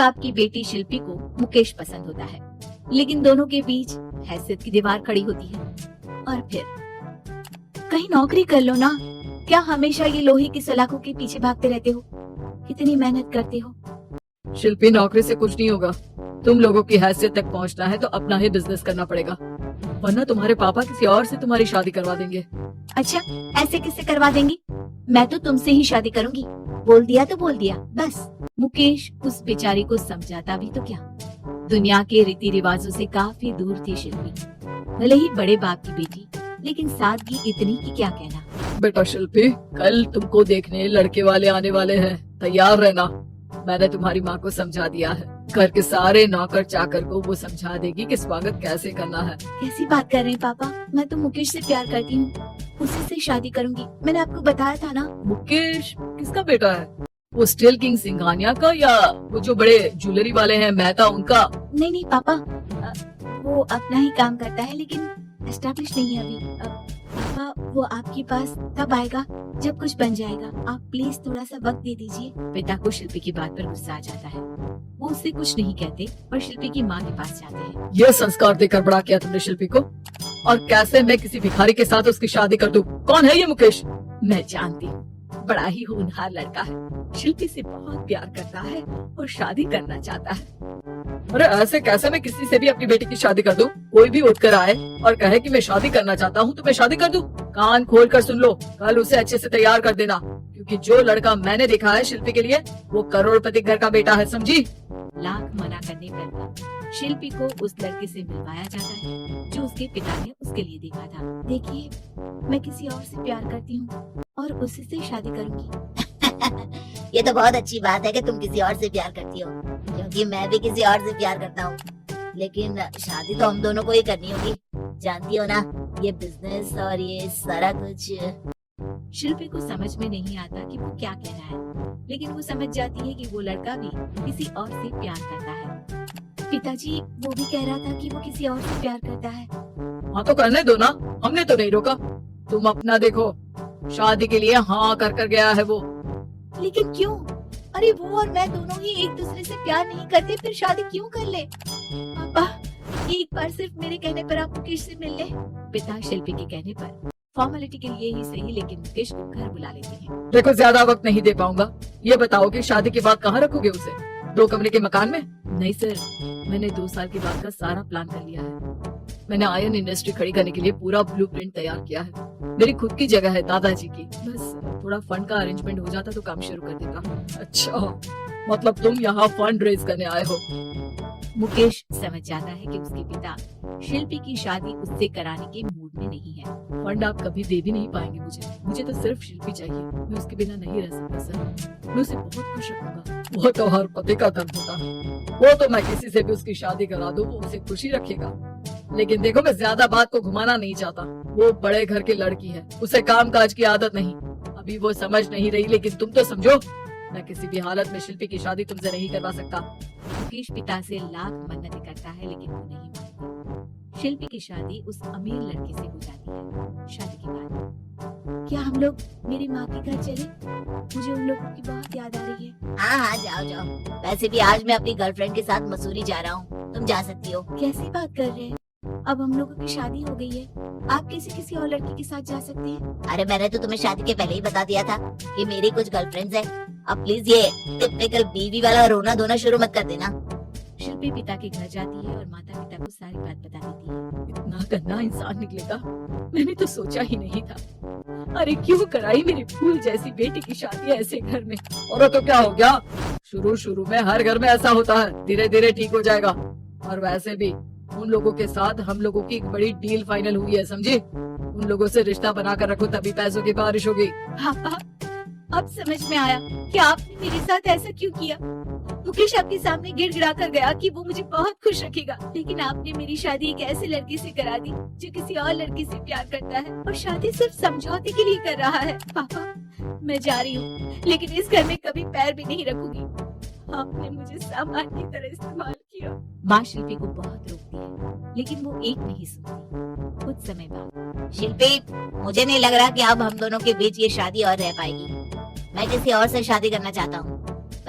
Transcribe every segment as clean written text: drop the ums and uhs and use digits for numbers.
बाप की बेटी शिल्पी को मुकेश पसंद होता है, लेकिन दोनों के बीच हैसियत की दीवार खड़ी होती है। और फिर कहीं नौकरी कर लो ना, क्या हमेशा ये लोहे की सलाखों के पीछे भागते रहते हो? कितनी मेहनत करते हो। शिल्पी, नौकरी से कुछ नहीं होगा। तुम लोगों की हैसियत तक पहुंचना है तो अपना ही बिजनेस करना पड़ेगा, वरना तुम्हारे पापा किसी और से तुम्हारी शादी करवा देंगे। अच्छा, ऐसे किससे करवा देंगी? मैं तो तुमसे ही शादी करूंगी। बोल दिया तो बोल दिया, बस। मुकेश उस बेचारी को समझाता भी तो क्या। दुनिया के रीति रिवाजों से काफी दूर थी शिल्पी। भले ही बड़े बाप की बेटी, लेकिन सादगी इतनी कि क्या कहना। बेटा शिल्पी, कल तुमको देखने लड़के वाले आने वाले हैं, तैयार रहना। मैंने तुम्हारी माँ को समझा दिया है। घर के सारे नौकर चाकर को वो समझा देगी कि स्वागत कैसे करना है। कैसी बात कर रहे हैं पापा? मैं तो मुकेश से प्यार करती हूँ, उसी से शादी करूंगी। मैंने आपको बताया था ना। मुकेश किसका बेटा है? वो स्टील किंग सिंघानिया का या वो जो बड़े ज्वेलरी वाले हैं मेहता उनका? नहीं नहीं पापा, वो अपना ही काम करता है, लेकिन एस्टेब्लिश नहीं है अभी। पापा, वो आपके पास तब आएगा जब कुछ बन जाएगा। आप प्लीज थोड़ा सा वक्त दे दीजिए। पिता को शिल्पी की बात पर गुस्सा आ जाता है। वो उससे कुछ नहीं कहते और शिल्पी की माँ के पास जाते हैं। ये संस्कार देकर बड़ा किया तुमने शिल्पी को, और कैसे मैं किसी भिखारी के साथ उसकी शादी कर दूं? कौन है ये मुकेश? मैं जानती हूँ, बड़ा ही होनहार लड़का है। शिल्पी से बहुत प्यार करता है और शादी करना चाहता है। अरे ऐसे कैसे मैं किसी से भी अपनी बेटी की शादी कर दूं? कोई भी उठकर आए और कहे कि मैं शादी करना चाहता हूँ तो मैं शादी कर दूं? कान खोल कर सुन लो, कल उसे अच्छे से तैयार कर देना, क्योंकि जो लड़का मैंने देखा है शिल्पी के लिए वो करोड़पति घर का बेटा है, समझी? लाख मना करने पर भी शिल्पी को उस लड़के से मिलवाया जाता है जो उसके पिता ने उसके लिए देखा था। देखिए, मैं किसी और से प्यार करती हूँ और उसी से शादी करूंगी। ये तो बहुत अच्छी बात है कि तुम किसी और से प्यार करती हो, क्योंकि मैं भी किसी और से प्यार करता हूँ। लेकिन शादी तो हम दोनों को ही करनी होगी, जानती हो ना, ये बिजनेस और ये सारा कुछ। शिल्पी को समझ में नहीं आता कि वो क्या कह रहा है, लेकिन वो समझ जाती है कि वो लड़का भी किसी और से प्यार करता है। पिताजी, वो भी कह रहा था कि वो किसी और से प्यार करता है। हाँ तो करने दो ना, हमने तो नहीं रोका। तुम अपना देखो, शादी के लिए हाँ कर गया है वो। लेकिन क्यों? अरे वो और मैं दोनों ही एक दूसरे से प्यार नहीं करते, फिर शादी क्यों कर ले? पापा, एक बार सिर्फ मेरे कहने पर आप मुकेश से मिल ले। पिता शिल्पी के कहने पर फॉर्मेलिटी के लिए ही सही, लेकिन मुकेश को घर बुला लेते हैं। देखो, ज्यादा वक्त नहीं दे पाऊंगा। ये बताओ कि शादी के बाद कहाँ रखोगे उसे? 2 कमरे के मकान में? नहीं सर, मैंने 2 साल के बाद का सारा प्लान कर लिया है। मैंने आयरन इंडस्ट्री खड़ी करने के लिए पूरा ब्लूप्रिंट तैयार किया है। मेरी खुद की जगह है दादाजी की, बस थोड़ा फंड का अरेंजमेंट हो जाता तो काम शुरू कर देता। अच्छा, मतलब तुम यहाँ फंड रेज करने आए हो? मुकेश समझ जाता है कि उसके पिता शिल्पी की शादी उससे कराने के मूड में नहीं है। फंड आप कभी दे भी नहीं पाएंगे मुझे तो सिर्फ शिल्पी चाहिए। मैं उसके बिना नहीं रह सकता सर, मैं उसे बहुत खुश रखूंगा। वो तो हर पति का धर्म होता है। वो तो मैं किसी से भी उसकी शादी करा दूं, वो उसे खुशी रखेगा। लेकिन देखो, मैं ज्यादा बात को घुमाना नहीं चाहता। वो बड़े घर की लड़की है, उसे काम काज की आदत नहीं। अभी वो समझ नहीं रही, लेकिन तुम तो समझो, मैं किसी भी हालत में शिल्पी की शादी तुमसे नहीं करवा सकता। मुकेश पिता से लाख मन्नतें करता है, लेकिन वो नहीं मानता। शिल्पी की शादी उस अमीर लड़के से हो जाती है। शादी के बाद क्या हम लोग मेरी माँ के घर चले? मुझे उन लोगों की बहुत याद आ रही है। हाँ हाँ, जाओ जाओ। वैसे भी आज मैं अपनी गर्लफ्रेंड के साथ मसूरी जा रहा हूँ, तुम जा सकती हो। कैसी बात कर रहे हैं? अब हम लोगों की शादी हो गई है, आप कैसे किसी और लड़की के साथ जा सकते हैं? अरे मैंने तो तुम्हें शादी के पहले ही बता दिया था कि मेरी कुछ गर्लफ्रेंड्स हैं। अब प्लीज ये टिपिकल बीवी वाला रोना धोना शुरू मत कर देना। शिल्पी पिता के घर जाती है और माता पिता को सारी बात बता देती है। इतना गंदा इंसान निकलेगा, मैंने तो सोचा ही नहीं था। अरे क्यों कराई मेरी फूल जैसी बेटी की शादी ऐसे घर में? और तो क्या हो गया, शुरू में हर घर में ऐसा होता है, धीरे धीरे ठीक हो जाएगा। और वैसे भी उन लोगों के साथ हम लोगों की एक बड़ी डील फाइनल हुई है, समझी? उन लोगों से रिश्ता बनाकर रखो, तभी पैसों की बारिश होगी। पापा, अब समझ में आया कि आपने मेरे साथ ऐसा क्यों किया। मुकेश आपके सामने गिड़गिड़ा कर गया कि वो मुझे बहुत खुश रखेगा, लेकिन आपने मेरी शादी एक ऐसे लड़के से करा दी जो किसी और लड़की से प्यार करता है और शादी सिर्फ समझौते के लिए कर रहा है। पापा, मैं जा रही हूँ, लेकिन इस घर में कभी पैर भी नहीं रखूंगी। आपने मुझे सामान की तरह इस्तेमाल किया। माँ शिल्पी को बहुत रोकती है, लेकिन वो एक नहीं सुनती। कुछ समय बाद, शिल्पी, मुझे नहीं लग रहा कि अब हम दोनों के बीच ये शादी और रह पाएगी। मैं किसी और से शादी करना चाहता हूँ।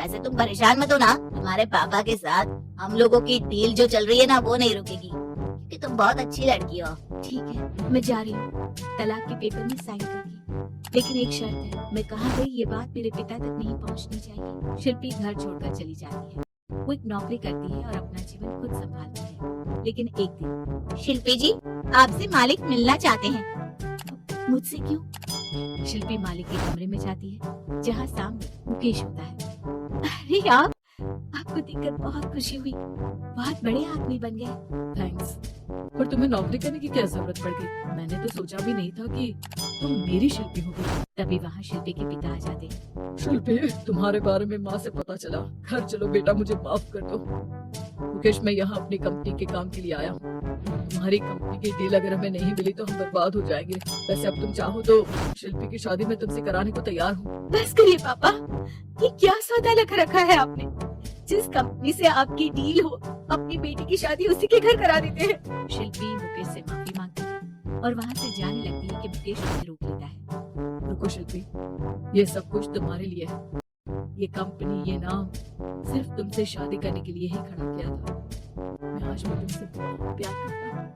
वैसे तुम परेशान मत हो ना, तुम्हारे पापा के साथ हम लोगों की डील जो चल रही है ना वो नहीं रुकेगी, क्योंकि तुम बहुत अच्छी लड़की हो। ठीक है, मैं जा रही हूँ तलाक के पेपर में साइन करके, लेकिन एक शर्त है, मैं कहाँ गई ये बात मेरे पिता तक नहीं पहुँचनी चाहिए। शिल्पी घर छोड़कर चली जाती है। वो एक नौकरी करती है और अपना जीवन खुद संभालती है, लेकिन एक दिन शिल्पी जी, आपसे मालिक मिलना चाहते हैं। मुझसे क्यों? शिल्पी मालिक के कमरे में जाती है जहाँ सामने मुकेश होता है। अरे आपको देखकर बहुत खुशी हुई, बहुत बड़े आदमी बन गए। थैंक्स, पर तुम्हें नौकरी करने की क्या जरूरत पड़ गई? मैंने तो सोचा भी नहीं था कि तुम मेरी शिल्पी होगी। तभी वहाँ शिल्पी के पिता आ जाते हैं। शिल्पी, तुम्हारे बारे में माँ से पता चला। घर चलो बेटा, मुझे माफ कर दो। मुकेश, मैं यहाँ अपनी कंपनी के काम के लिए आया हूँ। तुम्हारी कंपनी की डील अगर हमें नहीं मिली तो हम बर्बाद हो जाएंगे। वैसे अब तुम चाहो तो शिल्पी की शादी में तुमसे कराने को तैयार हूँ। बस करिए पापा, ये क्या सौदा लग रखा है आपने? जिस कंपनी से आपकी डील हो, अपनी बेटी की शादी उसी के घर करा देते हैं। शिल्पी मुकेश से माफी मांगती है और वहाँ से जाने लगती है कि मुकेश उसे रोक लेता है। रुको शिल्पी, ये सब कुछ तुम्हारे लिए है। ये कंपनी, ये नाम सिर्फ तुमसे शादी करने के लिए ही खड़ा किया था। मैं आज भी तुमसे बहुत प्यार करता हूँ।